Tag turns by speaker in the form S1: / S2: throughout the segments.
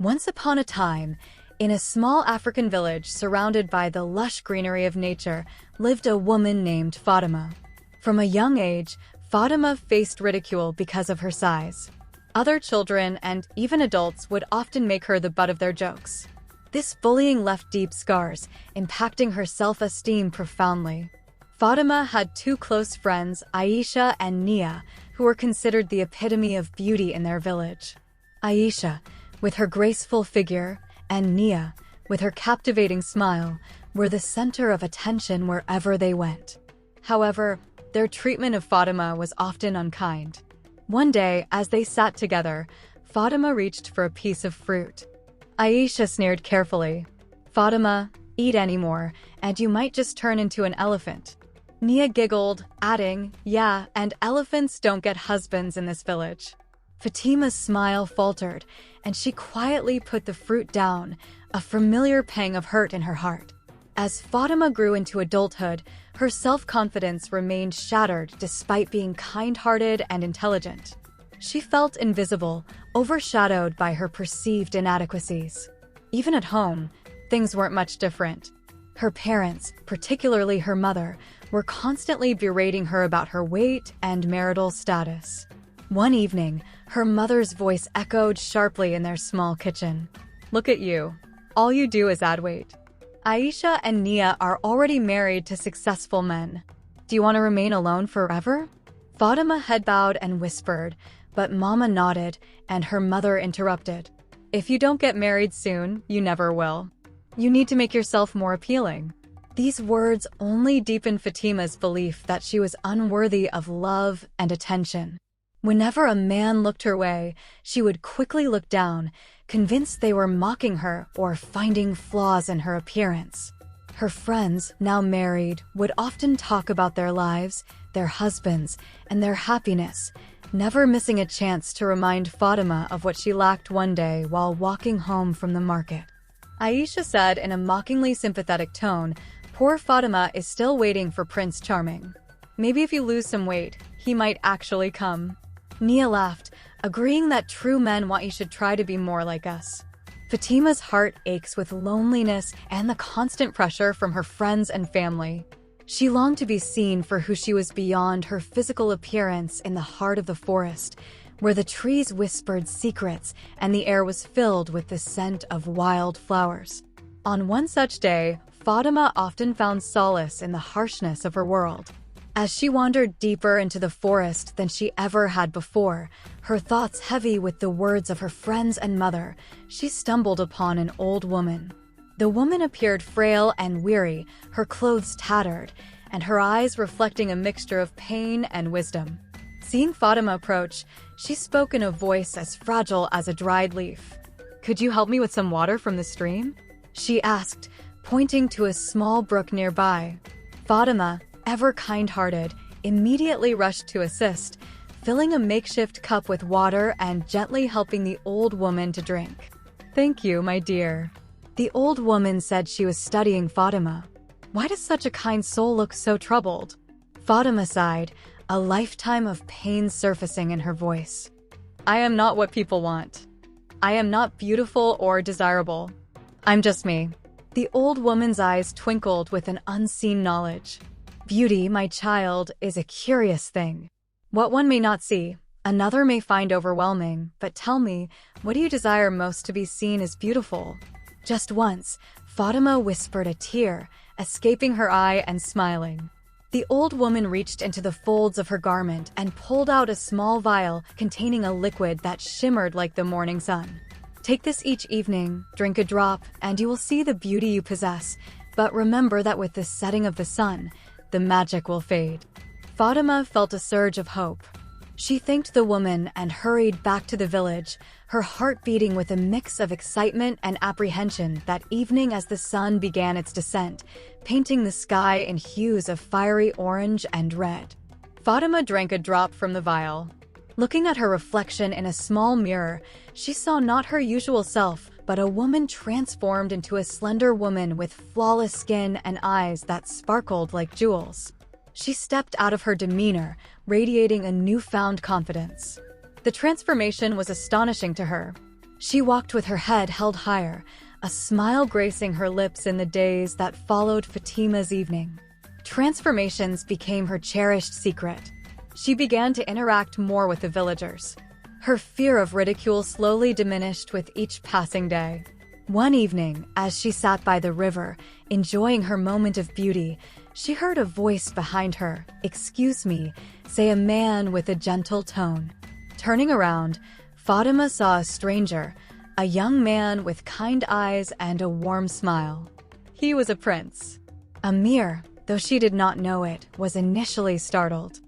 S1: Once upon a time, in a small African village surrounded by the lush greenery of nature, lived a woman named Fatimah. From a young age, Fatimah faced ridicule because of her size. Other children and even adults would often make her the butt of their jokes. This bullying left deep scars, impacting her self-esteem profoundly. Fatimah had two close friends, Aisha and Nia, who were considered the epitome of beauty in their village. Aisha, with her graceful figure, and Nia, with her captivating smile, were the center of attention wherever they went. However, their treatment of Fatimah was often unkind. One day, as they sat together, Fatimah reached for a piece of fruit. Aisha sneered carefully. "Fatimah, eat any more, and you might just turn into an elephant." Nia giggled, adding, "Yeah, and elephants don't get husbands in this village." Fatimah's smile faltered, and she quietly put the fruit down, a familiar pang of hurt in her heart. As Fatimah grew into adulthood, her self-confidence remained shattered despite being kind-hearted and intelligent. She felt invisible, overshadowed by her perceived inadequacies. Even at home, things weren't much different. Her parents, particularly her mother, were constantly berating her about her weight and marital status. One evening, her mother's voice echoed sharply in their small kitchen. "Look at you. All you do is add weight. Aisha and Nia are already married to successful men. Do you want to remain alone forever?" Fatimah head bowed and whispered, but Mama nodded, and her mother interrupted. "If you don't get married soon, you never will. You need to make yourself more appealing." These words only deepened Fatimah's belief that she was unworthy of love and attention. Whenever a man looked her way, she would quickly look down, convinced they were mocking her or finding flaws in her appearance. Her friends, now married, would often talk about their lives, their husbands, and their happiness, never missing a chance to remind Fatimah of what she lacked one day while walking home from the market. Aisha said in a mockingly sympathetic tone, "Poor Fatimah is still waiting for Prince Charming. Maybe if you lose some weight, he might actually come." Nia laughed, agreeing that true men want you should try to be more like us. Fatimah's heart aches with loneliness and the constant pressure from her friends and family. She longed to be seen for who she was beyond her physical appearance in the heart of the forest, where the trees whispered secrets and the air was filled with the scent of wild flowers. On one such day, Fatimah often found solace in the harshness of her world. As she wandered deeper into the forest than she ever had before, her thoughts heavy with the words of her friends and mother, she stumbled upon an old woman. The woman appeared frail and weary, her clothes tattered, and her eyes reflecting a mixture of pain and wisdom. Seeing Fatimah approach, she spoke in a voice as fragile as a dried leaf. "Could you help me with some water from the stream?" she asked, pointing to a small brook nearby. Fatimah, ever kind-hearted, immediately rushed to assist, filling a makeshift cup with water and gently helping the old woman to drink. "Thank you, my dear." The old woman said she was studying Fatimah. "Why does such a kind soul look so troubled?" Fatimah sighed, a lifetime of pain surfacing in her voice. "I am not what people want. I am not beautiful or desirable. I'm just me." The old woman's eyes twinkled with an unseen knowledge. "Beauty, my child, is a curious thing. What one may not see, another may find overwhelming, but tell me, what do you desire most to be seen as beautiful?" Just once, Fatimah whispered a tear, escaping her eye and smiling. The old woman reached into the folds of her garment and pulled out a small vial containing a liquid that shimmered like the morning sun. "Take this each evening, drink a drop, and you will see the beauty you possess, but remember that with the setting of the sun, the magic will fade." Fatimah felt a surge of hope. She thanked the woman and hurried back to the village, her heart beating with a mix of excitement and apprehension that evening as the sun began its descent, painting the sky in hues of fiery orange and red. Fatimah drank a drop from the vial. Looking at her reflection in a small mirror, she saw not her usual self, but a woman transformed into a slender woman with flawless skin and eyes that sparkled like jewels. She stepped out of her demeanor, radiating a newfound confidence. The transformation was astonishing to her. She walked with her head held higher, a smile gracing her lips in the days that followed Fatimah's evening. Transformations became her cherished secret. She began to interact more with the villagers. Her fear of ridicule slowly diminished with each passing day. One evening, as she sat by the river, enjoying her moment of beauty, she heard a voice behind her, "Excuse me," say a man with a gentle tone. Turning around, Fatimah saw a stranger, a young man with kind eyes and a warm smile. He was a prince. Amir, though she did not know it, was initially startled.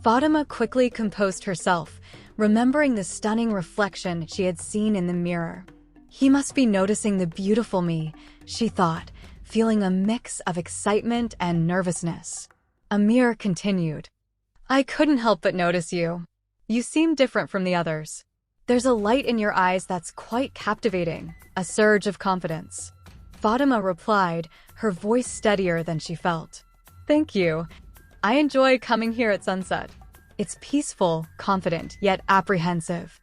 S1: Fatimah quickly composed herself, remembering the stunning reflection she had seen in the mirror. He must be noticing the beautiful me, she thought, feeling a mix of excitement and nervousness. Amir continued, "I couldn't help but notice you. You seem different from the others. There's a light in your eyes that's quite captivating, a surge of confidence." Fatimah replied, her voice steadier than she felt. "Thank you. I enjoy coming here at sunset. It's peaceful, confident, yet apprehensive."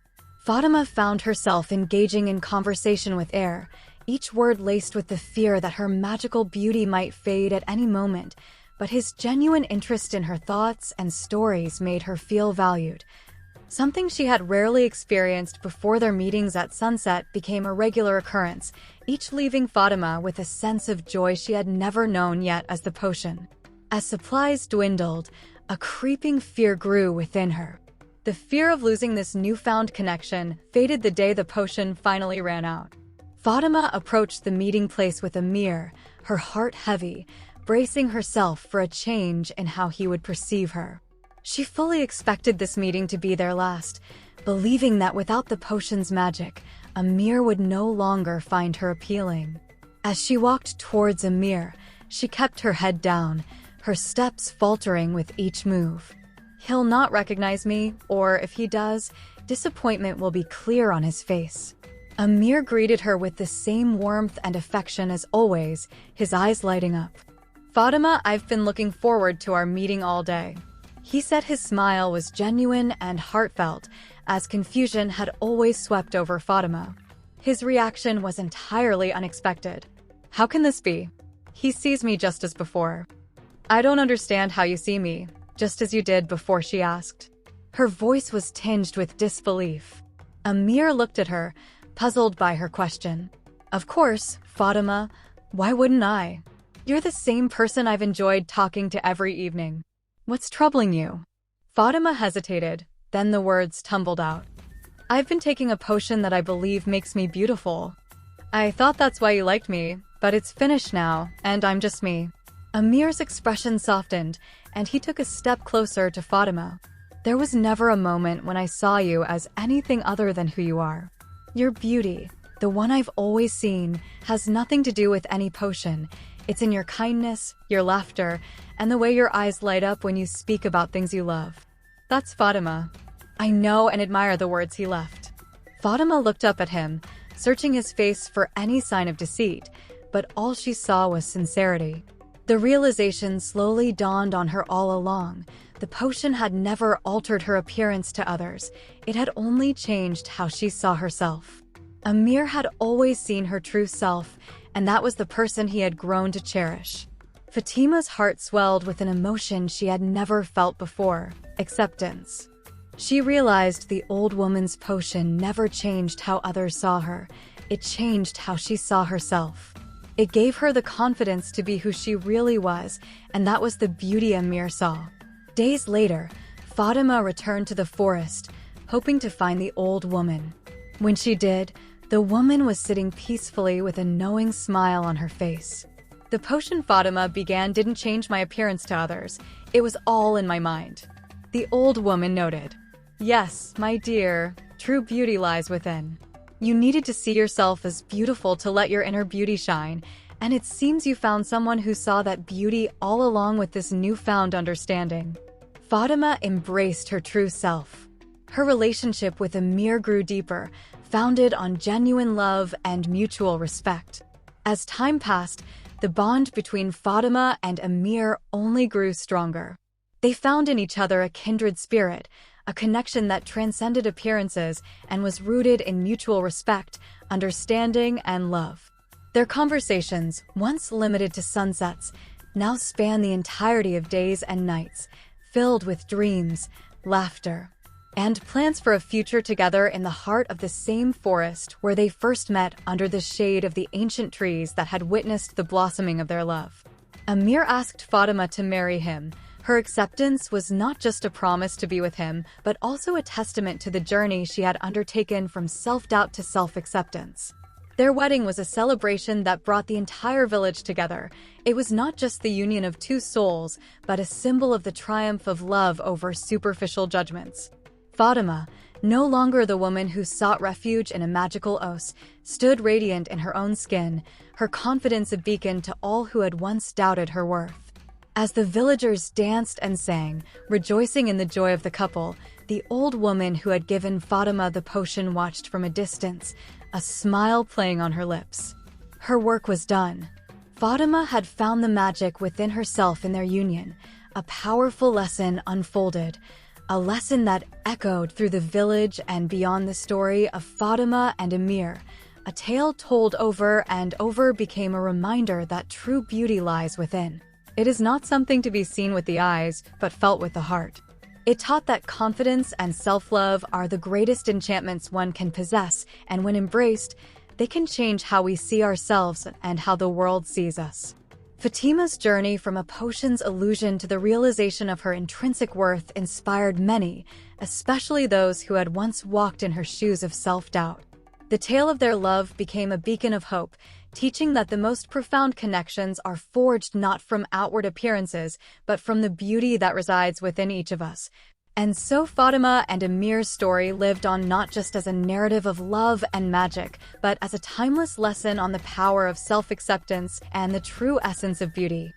S1: Fatimah found herself engaging in conversation with air, each word laced with the fear that her magical beauty might fade at any moment, but his genuine interest in her thoughts and stories made her feel valued. Something she had rarely experienced before their meetings at sunset became a regular occurrence, each leaving Fatimah with a sense of joy she had never known yet as the potion. As supplies dwindled, a creeping fear grew within her. The fear of losing this newfound connection faded the day the potion finally ran out. Fatimah approached the meeting place with Amir, her heart heavy, bracing herself for a change in how he would perceive her. She fully expected this meeting to be their last, believing that without the potion's magic, Amir would no longer find her appealing. As she walked towards Amir, she kept her head down, her steps faltering with each move. He'll not recognize me, or if he does, disappointment will be clear on his face. Amir greeted her with the same warmth and affection as always, his eyes lighting up. "Fatimah, I've been looking forward to our meeting all day." He said his smile was genuine and heartfelt, as confusion had always swept over Fatimah. His reaction was entirely unexpected. "How can this be? He sees me just as before." "I don't understand how you see me, just as you did before," she asked. Her voice was tinged with disbelief. Amir looked at her, puzzled by her question. "Of course, Fatimah, why wouldn't I? You're the same person I've enjoyed talking to every evening. What's troubling you?" Fatimah hesitated, then the words tumbled out. "I've been taking a potion that I believe makes me beautiful. I thought that's why you liked me, but it's finished now, and I'm just me." Amir's expression softened, and he took a step closer to Fatimah. "There was never a moment when I saw you as anything other than who you are. Your beauty, the one I've always seen, has nothing to do with any potion. It's in your kindness, your laughter, and the way your eyes light up when you speak about things you love." "That's Fatimah." "I know and admire the words he left." Fatimah looked up at him, searching his face for any sign of deceit, but all she saw was sincerity. The realization slowly dawned on her all along. The potion had never altered her appearance to others. It had only changed how she saw herself. Amir had always seen her true self, and that was the person he had grown to cherish. Fatimah's heart swelled with an emotion she had never felt before: acceptance. She realized the old woman's potion never changed how others saw her. It changed how she saw herself. It gave her the confidence to be who she really was, and that was the beauty Amir saw. Days later, Fatimah returned to the forest, hoping to find the old woman. When she did, the woman was sitting peacefully with a knowing smile on her face. "The potion Fatimah began didn't change my appearance to others. It was all in my mind." The old woman noted. "Yes, my dear, true beauty lies within. You needed to see yourself as beautiful to let your inner beauty shine, and it seems you found someone who saw that beauty all along with this newfound understanding." Fatimah embraced her true self. Her relationship with Amir grew deeper, founded on genuine love and mutual respect. As time passed, the bond between Fatimah and Amir only grew stronger. They found in each other a kindred spirit, a connection that transcended appearances and was rooted in mutual respect, understanding, and love. Their conversations, once limited to sunsets, now span the entirety of days and nights, filled with dreams, laughter, and plans for a future together in the heart of the same forest where they first met under the shade of the ancient trees that had witnessed the blossoming of their love. Amir asked Fatimah to marry him. Her acceptance was not just a promise to be with him, but also a testament to the journey she had undertaken from self-doubt to self-acceptance. Their wedding was a celebration that brought the entire village together. It was not just the union of two souls, but a symbol of the triumph of love over superficial judgments. Fatimah, no longer the woman who sought refuge in a magical oase, stood radiant in her own skin, her confidence a beacon to all who had once doubted her worth. As the villagers danced and sang, rejoicing in the joy of the couple, the old woman who had given Fatimah the potion watched from a distance, a smile playing on her lips. Her work was done. Fatimah had found the magic within herself in their union, a powerful lesson unfolded, a lesson that echoed through the village and beyond. The story of Fatimah and Amir, a tale told over and over, became a reminder that true beauty lies within. It is not something to be seen with the eyes, but felt with the heart. It taught that confidence and self-love are the greatest enchantments one can possess, and when embraced, they can change how we see ourselves and how the world sees us. Fatimah's journey from a potion's illusion to the realization of her intrinsic worth inspired many, especially those who had once walked in her shoes of self-doubt. The tale of their love became a beacon of hope, teaching that the most profound connections are forged not from outward appearances, but from the beauty that resides within each of us. And so Fatimah and Amir's story lived on not just as a narrative of love and magic, but as a timeless lesson on the power of self-acceptance and the true essence of beauty.